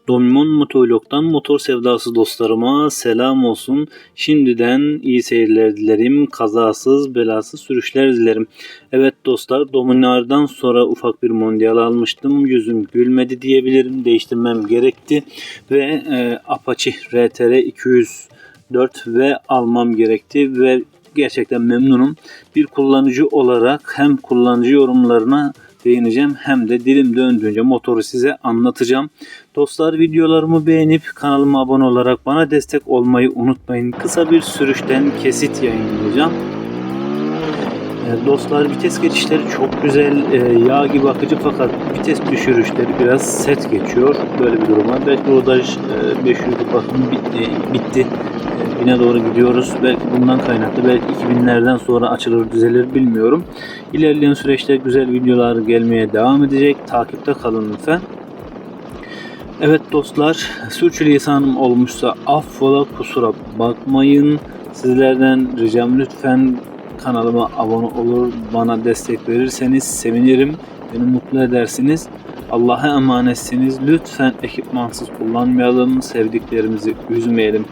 Domimon Motovlog'dan motor sevdası dostlarıma selam olsun. Şimdiden iyi seyirler dilerim. Kazasız belasız sürüşler dilerim. Evet dostlar, Dominar'dan sonra ufak bir Mondial almıştım. Yüzüm gülmedi diyebilirim. Değiştirmem gerekti. Ve Apache RTR 204 ve almam gerekti. Ve gerçekten memnunum. Bir kullanıcı olarak hem kullanıcı yorumlarına değineceğim hem de dilim döndüğünce motoru size anlatacağım. Dostlar, videolarımı beğenip kanalıma abone olarak bana destek olmayı unutmayın. Kısa bir sürüşten kesit yayınlayacağım. Dostlar, vites geçişleri çok güzel, yağ gibi akıcı, fakat vites düşürüşleri biraz sert geçiyor. Böyle bir durum var. Belki rodaj 500'lük bakım bitti. 1000'e doğru gidiyoruz. Belki bundan kaynaklı, belki 2000'lerden sonra açılır düzelir, bilmiyorum. İlerleyen süreçte güzel videolar gelmeye devam edecek. Takipte kalın lütfen. Evet dostlar, sürçülisanım olmuşsa affola, kusura bakmayın. Sizlerden ricam, lütfen kanalıma abone olur, bana destek verirseniz sevinirim. Beni mutlu edersiniz. Allah'a emanetsiniz. Lütfen ekipmansız kullanmayalım. Sevdiklerimizi üzmeyelim.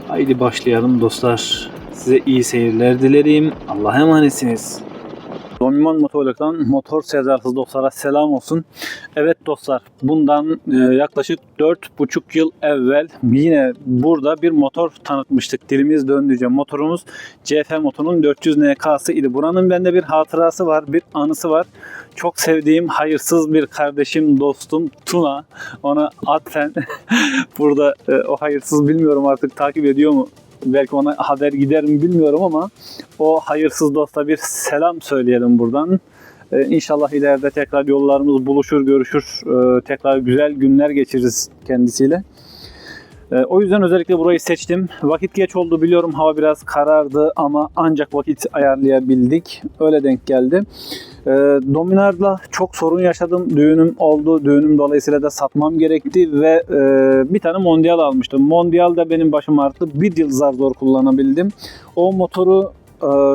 Haydi başlayalım dostlar. Size iyi seyirler dilerim. Allah'a emanetsiniz. Domimon Motovlog'dan motor sevdalısı dostlara selam olsun. Evet dostlar, bundan yaklaşık 4,5 yıl evvel yine burada bir motor tanıtmıştık. Dilimiz döndüğünce motorumuz CF Moto'nun 400 NK'sı idi. Buranın bende bir hatırası var, bir anısı var. Çok sevdiğim hayırsız bir kardeşim, dostum Tuna. Ona atfen burada o hayırsız, bilmiyorum artık takip ediyor mu? Belki ona haber gider mi bilmiyorum, ama o hayırsız dosta bir selam söyleyelim buradan. İnşallah ileride tekrar yollarımız buluşur, görüşür. Tekrar güzel günler geçiririz kendisiyle. O yüzden özellikle burayı seçtim. Vakit geç oldu biliyorum, hava biraz karardı ama ancak vakit ayarlayabildik. Öyle denk geldi. Dominar'la çok sorun yaşadım. Düğünüm oldu. Düğünüm dolayısıyla da satmam gerekti ve bir tane Mondial almıştım. Mondial da benim başım arttı. Bir yıl zar zor kullanabildim. O motoru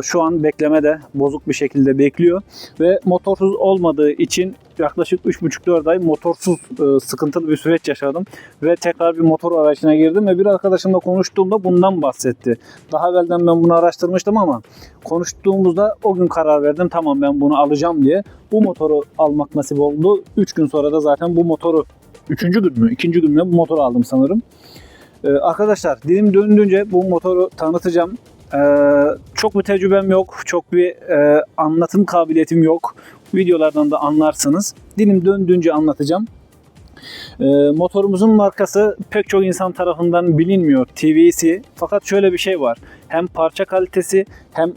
şu an beklemede, bozuk bir şekilde bekliyor ve motorsuz olmadığı için yaklaşık 3,5-4 ay motorsuz sıkıntılı bir süreç yaşadım ve tekrar bir motor arayışına girdim ve bir arkadaşımla konuştuğumda bundan bahsetti. Daha evvelden ben bunu araştırmıştım ama konuştuğumuzda o gün karar verdim, tamam ben bunu alacağım diye. Bu motoru almak nasip oldu. 3 gün sonra da zaten bu motoru, 3. gün mü 2. gün mü bu motoru aldım sanırım. Arkadaşlar, dilim döndüğünce bu motoru tanıtacağım. Çok bir tecrübem yok, çok bir anlatım kabiliyetim yok. Videolardan da anlarsınız. Dilim döndüğünce anlatacağım. Motorumuzun markası pek çok insan tarafından bilinmiyor, TVC. Fakat şöyle bir şey var. Hem parça kalitesi, hem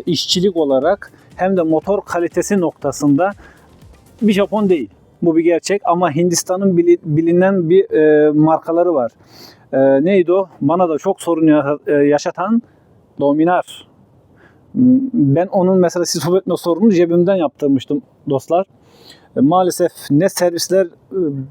işçilik olarak, hem de motor kalitesi noktasında bir Japon değil. Bu bir gerçek, ama Hindistan'ın bilinen bir markaları var. Neydi o? Bana da çok sorun yaşatan Dominar. Ben onun mesela stop etme sorununu cebimden yaptırmıştım dostlar. Maalesef ne servisler,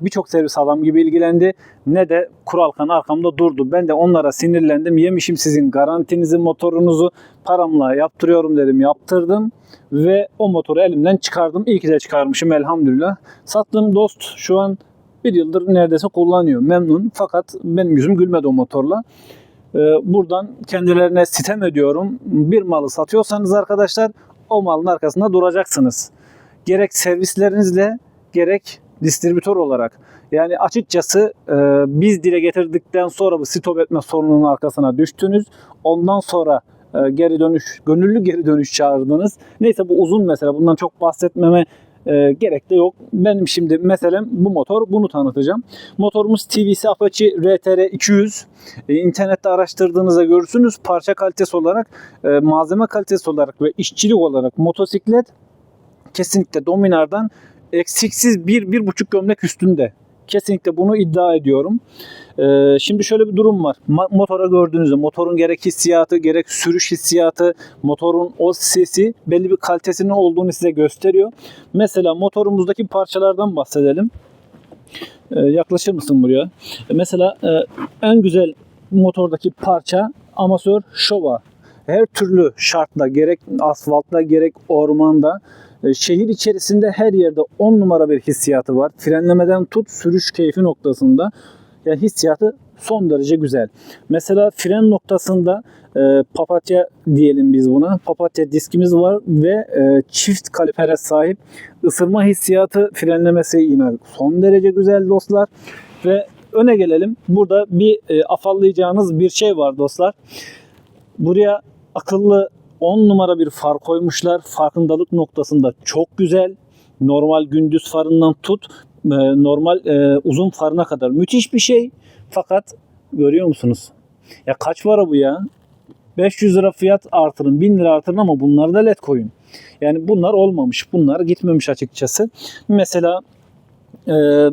birçok servis adam gibi ilgilendi, ne de kuralkan arkamda durdu. Ben de onlara sinirlendim. Yemişim sizin garantinizi, motorunuzu, paramla yaptırıyorum dedim. Yaptırdım ve o motoru elimden çıkardım. İyi ki de çıkarmışım, elhamdülillah. Sattığım dost şu an bir yıldır neredeyse kullanıyor. Memnun, fakat benim yüzüm gülmedi o motorla. Buradan kendilerine sitem ediyorum. Bir malı satıyorsanız arkadaşlar, o malın arkasında duracaksınız. Gerek servislerinizle, gerek distribütör olarak. Yani açıkçası biz dile getirdikten sonra bu stop etme sorununun arkasına düştünüz. Ondan sonra geri dönüş, gönüllü geri dönüş çağırdınız. Neyse, bu uzun mesele. Bundan çok bahsetmeme gerek de yok. Benim şimdi meselem bu motor. Bunu tanıtacağım. Motorumuz TVC Apache RTR 200. İnternette araştırdığınızda görürsünüz. Parça kalitesi olarak, malzeme kalitesi olarak ve işçilik olarak motosiklet kesinlikle Dominar'dan eksiksiz 1-1,5 gömlek üstünde. Kesinlikle bunu iddia ediyorum. Şimdi şöyle bir durum var. Motora gördüğünüzde motorun gerek hissiyatı, gerek sürüş hissiyatı, motorun o sesi belli bir kalitesinin olduğunu size gösteriyor. Mesela motorumuzdaki parçalardan bahsedelim. Yaklaşır mısın buraya? Mesela en güzel motordaki parça amatör şova. Her türlü şartla, gerek asfaltta gerek ormanda, şehir içerisinde her yerde 10 numara bir hissiyatı var. Frenlemeden tut sürüş keyfi noktasında yani hissiyatı son derece güzel. Mesela fren noktasında papatya diyelim biz buna. Papatya diskimiz var ve çift kalipere sahip. Isırma hissiyatı, frenlemesi yine son derece güzel dostlar. Ve öne gelelim. Burada bir afallayacağınız bir şey var dostlar. Buraya akıllı 10 numara bir far koymuşlar. Farkındalık noktasında çok güzel. Normal gündüz farından tut normal uzun farına kadar müthiş bir şey. Fakat görüyor musunuz? Ya kaç para bu ya? 500 lira fiyat artırın, 1000 lira artırın ama bunları da led koyun. Yani bunlar olmamış. Bunlar gitmemiş açıkçası. Mesela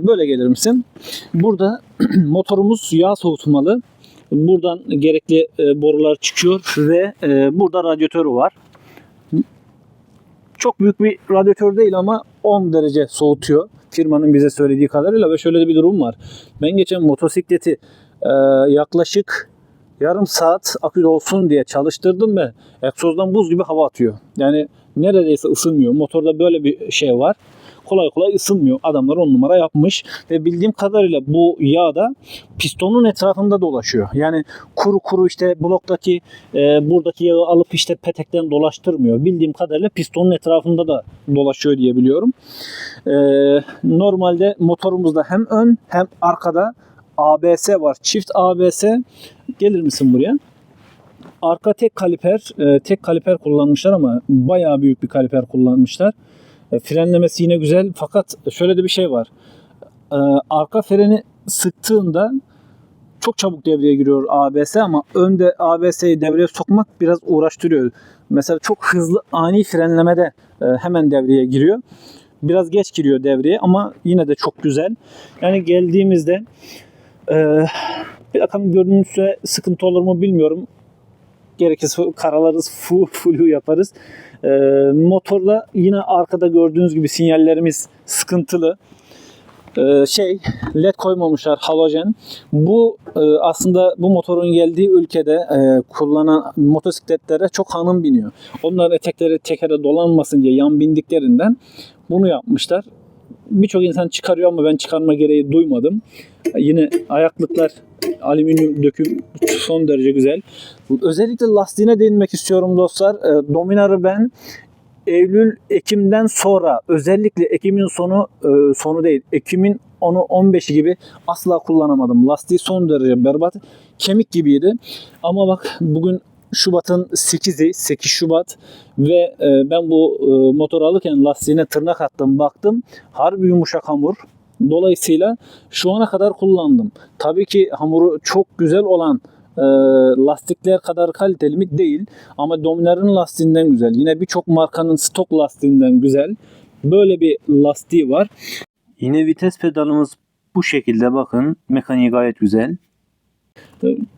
böyle gelir misin? Burada motorumuz yağ soğutmalı. Buradan gerekli borular çıkıyor ve burada radyatörü var. Çok büyük bir radyatör değil ama 10 derece soğutuyor. Firmanın bize söylediği kadarıyla ve şöyle de bir durum var. Ben geçen motosikleti yaklaşık yarım saat akü olsun diye çalıştırdım ve egzozdan buz gibi hava atıyor. Yani neredeyse ısınmıyor. Motorda böyle bir şey var. Kolay kolay ısınmıyor. Adamlar 10 numara yapmış ve bildiğim kadarıyla bu yağ da pistonun etrafında dolaşıyor. Yani kuru kuru işte bloktaki buradaki yağı alıp işte petekten dolaştırmıyor. Bildiğim kadarıyla pistonun etrafında da dolaşıyor diye biliyorum. Normalde motorumuzda hem ön hem arkada ABS var. Çift ABS. Gelir misin buraya? Arka tek kaliper kullanmışlar ama bayağı büyük bir kaliper kullanmışlar. Frenlemesi yine güzel fakat şöyle de bir şey var. Arka freni sıktığında çok çabuk devreye giriyor ABS ama önde ABS'yi devreye sokmak biraz uğraştırıyor. Mesela çok hızlı ani frenlemede hemen devreye giriyor. Biraz geç giriyor devreye ama yine de çok güzel. Yani geldiğimizde bir bakalım görünüşe sıkıntı olur mu bilmiyorum. Gerekirse karalarız, flu yaparız. Motorda yine arkada gördüğünüz gibi sinyallerimiz sıkıntılı. LED koymamışlar, halojen. Bu aslında bu motorun geldiği ülkede kullanan motosikletlere çok hanım biniyor. Onların etekleri tekere dolanmasın diye yan bindiklerinden bunu yapmışlar. Birçok insan çıkarıyor ama ben çıkarma gereği duymadım. Yine ayaklıklar alüminyum döküm son derece güzel. Özellikle lastiğine değinmek istiyorum dostlar. Dominar'ı ben Eylül-Ekim'den sonra özellikle Ekim'in sonu değil, Ekim'in 10'u 15'i gibi asla kullanamadım. Lastiği son derece berbat. Kemik gibiydi. Ama bak bugün Şubat'ın 8'i, 8 Şubat ve ben bu motoru alırken lastiğine tırnak attım, baktım. Harbi yumuşak hamur. Dolayısıyla şu ana kadar kullandım. Tabii ki hamuru çok güzel olan lastikler kadar kaliteli mi değil ama Dominar'ın lastiğinden güzel. Yine birçok markanın stok lastiğinden güzel. Böyle bir lastiği var. Yine vites pedalımız bu şekilde, bakın. Mekaniği gayet güzel.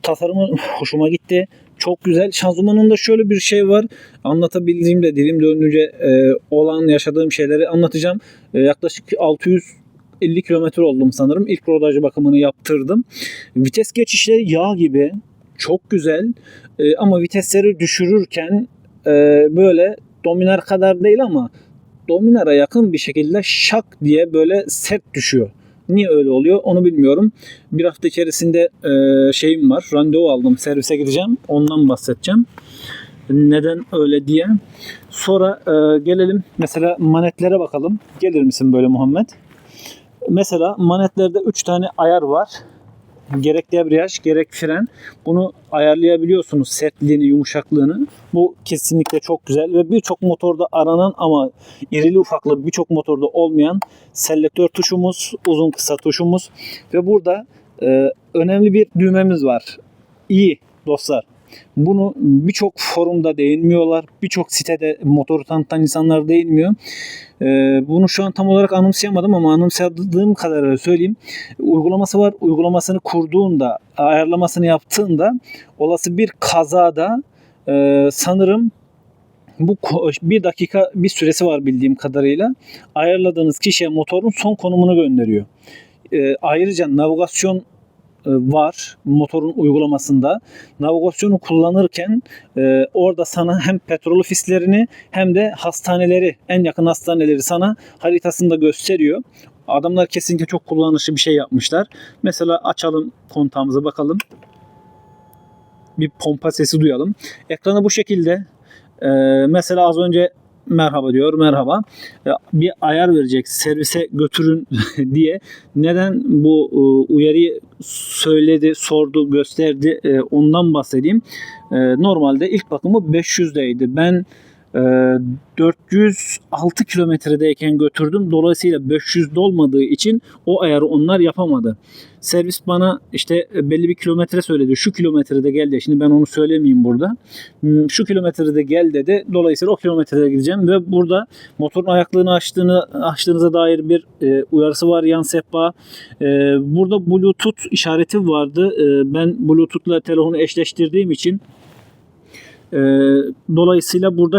Tasarımı hoşuma gitti. Çok güzel. Şanzımanında şöyle bir şey var. Anlatabildiğimde, dilim döndüğünce olan yaşadığım şeyleri anlatacağım. Yaklaşık 650 kilometre oldum sanırım. İlk rodajı bakımını yaptırdım. Vites geçişleri yağ gibi. Çok güzel. Ama vitesleri düşürürken böyle Dominar kadar değil ama Dominar'a yakın bir şekilde şak diye böyle sert düşüyor. Niye öyle oluyor onu bilmiyorum. Bir hafta içerisinde şeyim var. Randevu aldım. Servise gideceğim. Ondan bahsedeceğim. Neden öyle diye. Sonra gelelim mesela manetlere bakalım. Gelir misin böyle Muhammed? Mesela manetlerde 3 tane ayar var. Gerek debriyaj gerek fren. Bunu ayarlayabiliyorsunuz, sertliğini, yumuşaklığını. Bu kesinlikle çok güzel ve birçok motorda aranan ama irili ufaklı birçok motorda olmayan selektör tuşumuz, uzun kısa tuşumuz ve burada önemli bir düğmemiz var. İyi dostlar. Bunu birçok forumda değinmiyorlar. Birçok sitede motoru tanıtan insanlar değinmiyor. Bunu şu an tam olarak anımsayamadım ama anımsadığım kadarıyla söyleyeyim. Uygulaması var. Uygulamasını kurduğunda, ayarlamasını yaptığında olası bir kazada sanırım bu 1 dakika bir süresi var bildiğim kadarıyla. Ayarladığınız kişiye motorun son konumunu gönderiyor. Ayrıca navigasyon var motorun uygulamasında. Navigasyonu kullanırken orada sana hem petrol ofislerini hem de hastaneleri, en yakın hastaneleri sana haritasında gösteriyor. Adamlar kesinlikle çok kullanışlı bir şey yapmışlar. Mesela açalım kontağımıza bakalım. Bir pompa sesi duyalım. Ekranı bu şekilde. Mesela az önce merhaba diyor, merhaba. Bir ayar verecek, servise götürün diye. Neden bu uyarıyı söyledi, sordu, gösterdi, ondan bahsedeyim. Normalde ilk bakımı 500'deydi. Ben 406 kilometredeyken götürdüm. Dolayısıyla 500'de olmadığı için o ayarı onlar yapamadı. Servis bana işte belli bir kilometre söyledi. Şu kilometrede gel de. Şimdi ben onu söylemeyeyim burada. Şu kilometrede gel dedi. Dolayısıyla o kilometrede gideceğim ve burada motorun ayaklığını açtığınıza dair bir uyarısı var yan sehpa. Burada Bluetooth işareti vardı. Ben Bluetooth'la telefonu eşleştirdiğim için dolayısıyla burada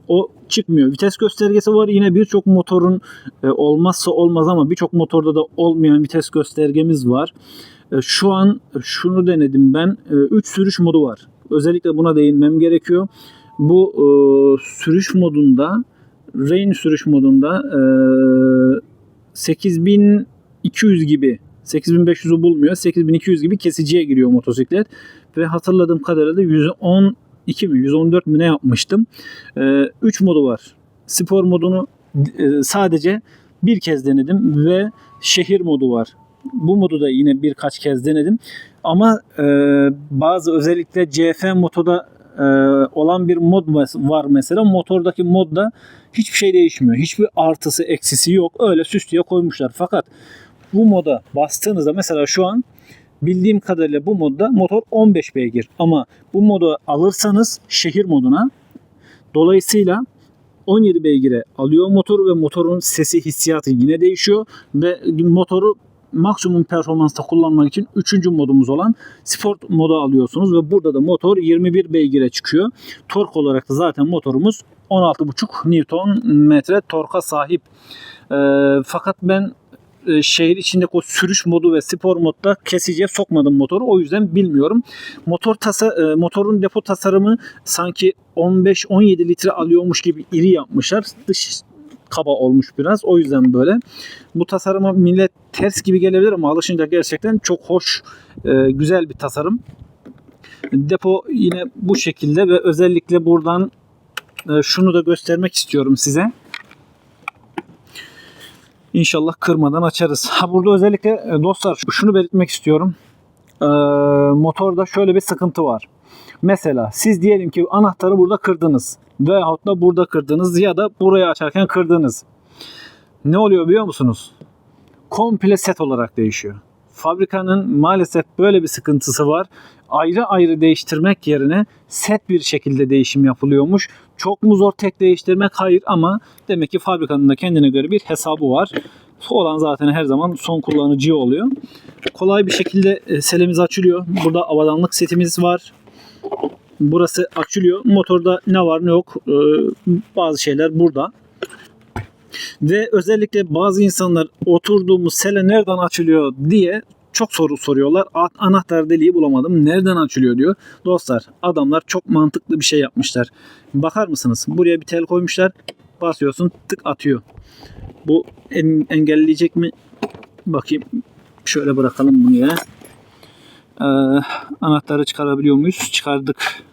o çıkmıyor. Vites göstergesi var. Yine birçok motorun olmazsa olmaz ama birçok motorda da olmayan vites göstergemiz var. Şu an şunu denedim ben. 3 sürüş modu var. Özellikle buna değinmem gerekiyor. Bu sürüş modunda, Rain sürüş modunda 8200 gibi, 8500'ü bulmuyor. 8200 gibi kesiciye giriyor motosiklet. Ve hatırladığım kadarıyla 112 mi 114 mi ne yapmıştım. 3 modu var. Spor modunu sadece bir kez denedim ve şehir modu var. Bu modu da yine birkaç kez denedim. Ama bazı özellikle CF motoda olan bir mod var mesela. Motordaki modda hiçbir şey değişmiyor. Hiçbir artısı eksisi yok. Öyle süs diye koymuşlar. Fakat bu moda bastığınızda mesela şu an bildiğim kadarıyla bu modda motor 15 beygir. Ama bu modu alırsanız şehir moduna dolayısıyla 17 beygire alıyor motor ve motorun sesi hissiyatı yine değişiyor ve motoru maksimum performansta kullanmak için 3. modumuz olan sport modu alıyorsunuz ve burada da motor 21 beygire çıkıyor. Tork olarak da zaten motorumuz 16,5 Nm torka sahip. Fakat ben şehir içindeki o sürüş modu ve spor modda kesiciye sokmadım motoru. O yüzden bilmiyorum. Motorun depo tasarımı sanki 15-17 litre alıyormuş gibi iri yapmışlar. Dış kaba olmuş biraz. O yüzden böyle. Bu tasarıma millet ters gibi gelebilir ama alışınca gerçekten çok hoş, güzel bir tasarım. Depo yine bu şekilde ve özellikle buradan şunu da göstermek istiyorum size. İnşallah kırmadan açarız. Burada özellikle dostlar şunu belirtmek istiyorum. Motorda şöyle bir sıkıntı var. Mesela siz diyelim ki anahtarı burada kırdınız. Veyahut da burada kırdınız ya da burayı açarken kırdınız. Ne oluyor biliyor musunuz? Komple set olarak değişiyor. Fabrikanın maalesef böyle bir sıkıntısı var. Ayrı ayrı değiştirmek yerine set bir şekilde değişim yapılıyormuş. Çok mu zor tek değiştirmek? Hayır ama demek ki fabrikanın da kendine göre bir hesabı var. Olan zaten her zaman son kullanıcı oluyor. Kolay bir şekilde selemiz açılıyor. Burada avadanlık setimiz var. Burası açılıyor. Motorda ne var ne yok bazı şeyler burada. Ve özellikle bazı insanlar oturduğumuz sele nereden açılıyor diye çok soru soruyorlar. Anahtar deliği bulamadım. Nereden açılıyor diyor. Dostlar adamlar çok mantıklı bir şey yapmışlar. Bakar mısınız? Buraya bir tel koymuşlar. Basıyorsun tık atıyor. Bu engelleyecek mi? Bakayım. Şöyle bırakalım bunu ya. Anahtarı çıkarabiliyor muyuz? Çıkardık.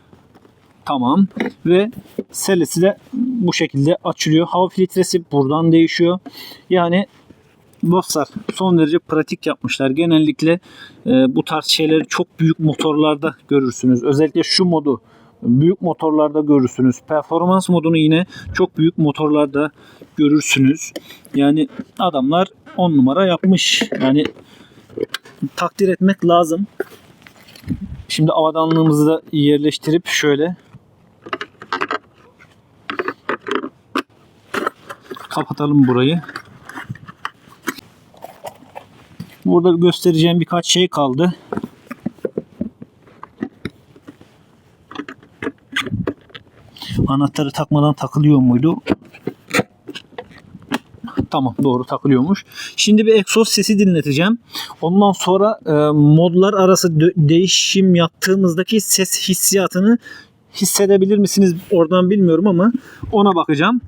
Tamam. Ve selesi de bu şekilde açılıyor. Hava filtresi buradan değişiyor. Yani dostlar son derece pratik yapmışlar. Genellikle bu tarz şeyleri çok büyük motorlarda görürsünüz. Özellikle şu modu büyük motorlarda görürsünüz. Performans modunu yine çok büyük motorlarda görürsünüz. Yani adamlar 10 numara yapmış. Yani takdir etmek lazım. Şimdi avadanlığımızı da yerleştirip şöyle kapatalım burayı. Burada göstereceğim birkaç şey kaldı. Anahtarı takmadan takılıyor muydu? Tamam, doğru takılıyormuş. Şimdi bir egzoz sesi dinleteceğim. Ondan sonra modlar arası değişim yaptığımızdaki ses hissiyatını hissedebilir misiniz oradan bilmiyorum ama ona bakacağım.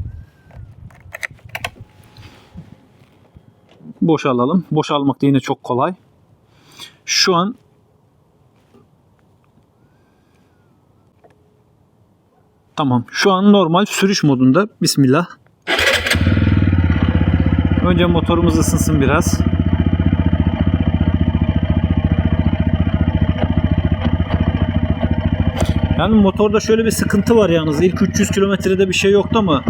Boşalalım. Boşalmak da yine çok kolay. Şu an tamam. Şu an normal sürüş modunda. Bismillah. Önce motorumuz ısınsın biraz. Yani motorda şöyle bir sıkıntı var yalnız. İlk 300 kilometrede bir şey yoktu ama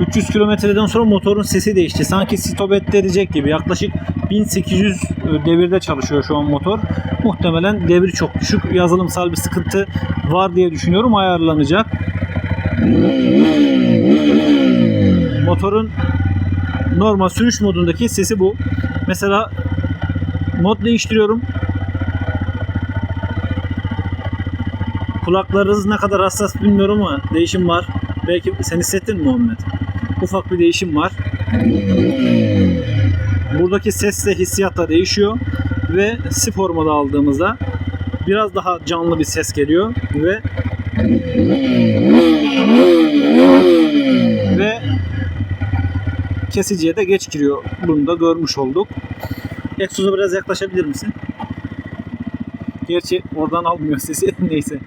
300 kilometreden sonra motorun sesi değişti. Sanki stop et edecek gibi. Yaklaşık 1800 devirde çalışıyor şu an motor. Muhtemelen devir çok düşük. Yazılımsal bir sıkıntı var diye düşünüyorum. Ayarlanacak. Motorun normal sürüş modundaki sesi bu. Mesela mod değiştiriyorum. Kulaklarınız ne kadar hassas bilmiyorum ama değişim var. Belki sen hissettin mi Muhammed? Ufak bir değişim var. Buradaki sesle hissiyat da değişiyor. Ve spor moda aldığımızda biraz daha canlı bir ses geliyor. Ve kesiciye de geç giriyor. Bunu da görmüş olduk. Egzoza biraz yaklaşabilir misin? Gerçi oradan almıyor sesi. Neyse.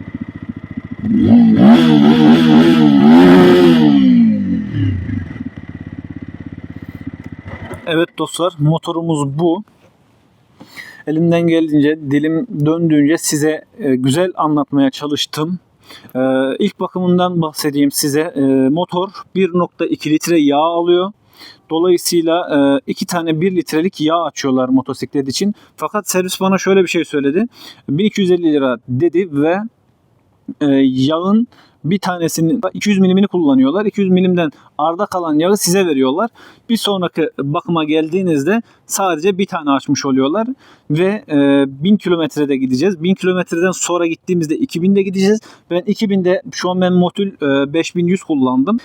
Evet dostlar, motorumuz bu. Elimden geldiğince, dilim döndüğünce size güzel anlatmaya çalıştım. İlk bakımından bahsedeyim size. Motor 1.2 litre yağ alıyor. Dolayısıyla 2 tane 1 litrelik yağ açıyorlar motosiklet için. Fakat servis bana şöyle bir şey söyledi. 1250 lira dedi ve yağın bir tanesinin 200 milimini kullanıyorlar. 200 milimden arda kalan yağı size veriyorlar. Bir sonraki bakıma geldiğinizde sadece bir tane açmış oluyorlar. Ve 1000 kilometrede gideceğiz. 1000 kilometreden sonra gittiğimizde 2000'de gideceğiz. Ben 2000'de şu an ben Motul 5100 kullandım.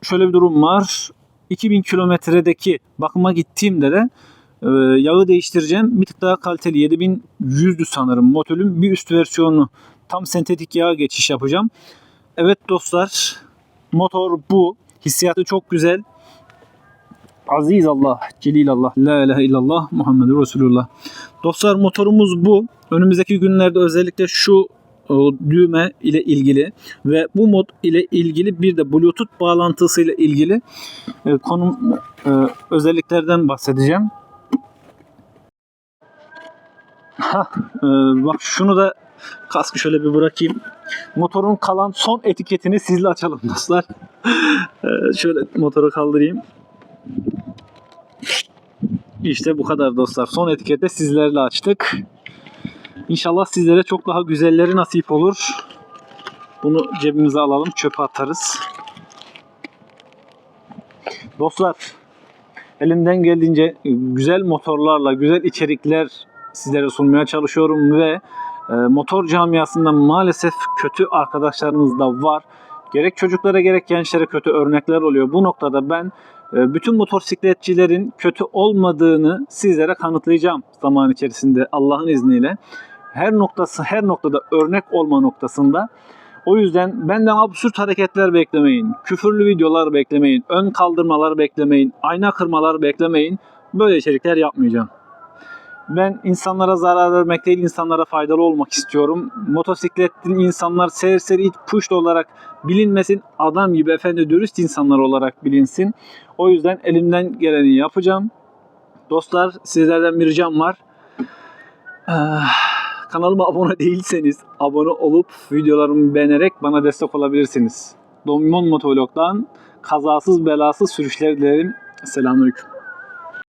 Şöyle bir durum var. 2000 kilometredeki bakıma gittiğimde de yağı değiştireceğim. Bir tık daha kaliteli 7100'dü sanırım Motul'ün bir üst versiyonu. Tam sentetik yağa geçiş yapacağım. Evet dostlar, motor bu. Hissiyatı çok güzel. Aziz Allah, Celil Allah, La ilahe illallah, Muhammedur Resulullah. Dostlar, motorumuz bu. Önümüzdeki günlerde özellikle şu düğme ile ilgili ve bu mod ile ilgili bir de Bluetooth bağlantısı ile ilgili konum özelliklerden bahsedeceğim. Bak şunu da kaskı şöyle bir bırakayım. Motorun kalan son etiketini sizle açalım dostlar. Şöyle motoru kaldırayım. İşte bu kadar dostlar. Son etikette sizlerle açtık. İnşallah sizlere çok daha güzelleri nasip olur. Bunu cebimize alalım. Çöpe atarız. Dostlar, elimden geldiğince güzel motorlarla, güzel içerikler sizlere sunmaya çalışıyorum ve motor camiasında maalesef kötü arkadaşlarımız da var. Gerek çocuklara gerek gençlere kötü örnekler oluyor. Bu noktada ben bütün motosikletçilerin kötü olmadığını sizlere kanıtlayacağım zaman içerisinde Allah'ın izniyle. Her noktada örnek olma noktasında. O yüzden benden absürt hareketler beklemeyin. Küfürlü videolar beklemeyin. Ön kaldırmalar beklemeyin. Ayna kırmalar beklemeyin. Böyle içerikler yapmayacağım. Ben insanlara zarar vermek değil, insanlara faydalı olmak istiyorum. Motosikletli insanlar seri push olarak bilinmesin. Adam gibi efendi dürüst insanlar olarak bilinsin. O yüzden elimden geleni yapacağım. Dostlar, sizlerden bir ricam var. Kanalıma abone değilseniz abone olup videolarımı beğenerek bana destek olabilirsiniz. Domimon Motovlog'dan kazasız belasız sürüşler dilerim. Selamünaleyküm.